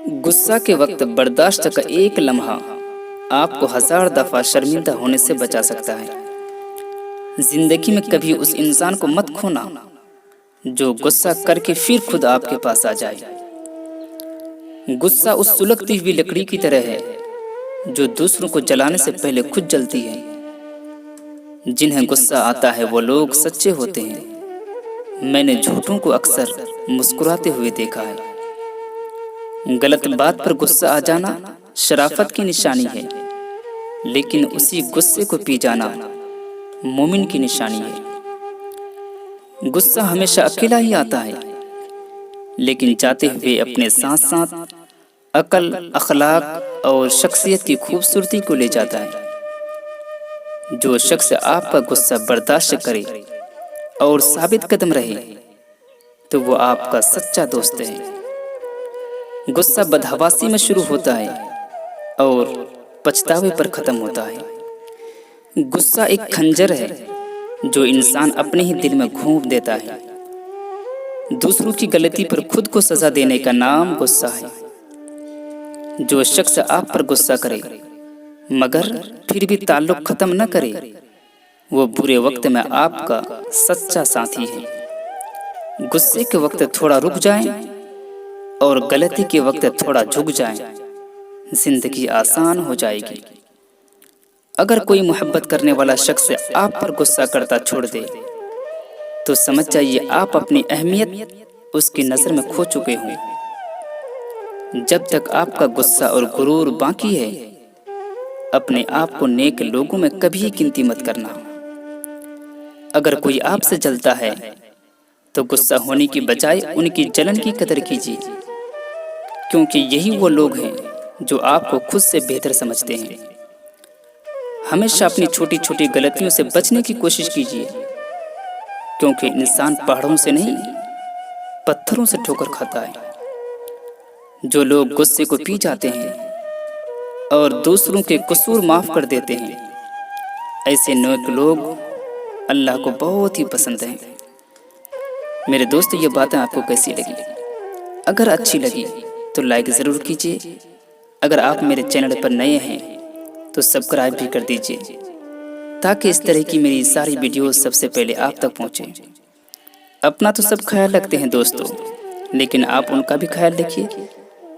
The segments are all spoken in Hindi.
गुस्सा के वक्त बर्दाश्त का एक लम्हा आपको 1000 दफ़ा शर्मिंदा होने से बचा सकता है। जिंदगी में कभी उस इंसान को मत खोना जो गुस्सा करके फिर खुद आपके पास आ जाए। गुस्सा उस सुलगती हुई लकड़ी की तरह है जो दूसरों को जलाने से पहले खुद जलती है। जिन्हें गुस्सा आता है वो लोग सच्चे होते हैं। मैंने झूठों को अक्सर मुस्कुराते हुए देखा है। गलत बात पर गुस्सा आ जाना शराफत की निशानी है, लेकिन उसी गुस्से को पी जाना मोमिन की निशानी है। गुस्सा हमेशा अकेला ही आता है, लेकिन जाते हुए अपने साथ साथ अकल, अखलाक और शख्सियत की खूबसूरती को ले जाता है। जो शख्स आपका गुस्सा बर्दाश्त करे और साबित कदम रहे तो वो आपका सच्चा दोस्त है। गुस्सा बदहवासी में शुरू होता है और पछतावे पर खत्म होता है। गुस्सा एक खंजर है जो इंसान अपने ही दिल में घोंप देता है। दूसरों की गलती पर खुद को सजा देने का नाम गुस्सा है। जो शख्स आप पर गुस्सा करे मगर फिर भी ताल्लुक खत्म न करे, वो बुरे वक्त में आपका सच्चा साथी है। गुस्से के वक्त थोड़ा रुक जाएं और गलती के वक्त थोड़ा झुक जाएं, जिंदगी आसान हो जाएगी। अगर कोई मोहब्बत करने वाला शख्स आप पर गुस्सा करता छोड़ दे तो समझ जाइए आप अपनी अहमियत उसकी नज़र में खो चुके हों। जब तक आपका गुस्सा और गुरूर बाकी है, अपने आप को नेक लोगों में कभी गिनती मत करना। अगर कोई आपसे जलता है तो गुस्सा होने की बजाय उनकी जलन की कदर कीजिए, क्योंकि यही वो लोग हैं जो आपको खुद से बेहतर समझते हैं। हमेशा अपनी छोटी छोटी गलतियों से बचने की कोशिश कीजिए, क्योंकि इंसान पहाड़ों से नहीं पत्थरों से ठोकर खाता है। जो लोग गुस्से को पी जाते हैं और दूसरों के कसूर माफ कर देते हैं, ऐसे नेक लोग अल्लाह को बहुत ही पसंद हैं। मेरे दोस्त, ये बातें आपको कैसी लगी? अगर अच्छी लगी तो लाइक ज़रूर कीजिए। अगर आप मेरे चैनल पर नए हैं तो सब्सक्राइब भी कर दीजिए, ताकि इस तरह की मेरी सारी वीडियोस सबसे पहले आप तक पहुंचे। अपना तो सब ख्याल रखते हैं दोस्तों, लेकिन आप उनका भी ख्याल रखिए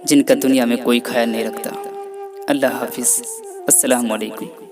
जिनका दुनिया में कोई ख्याल नहीं रखता। अल्लाह हाफिज़। अस्सलाम वालेकुम।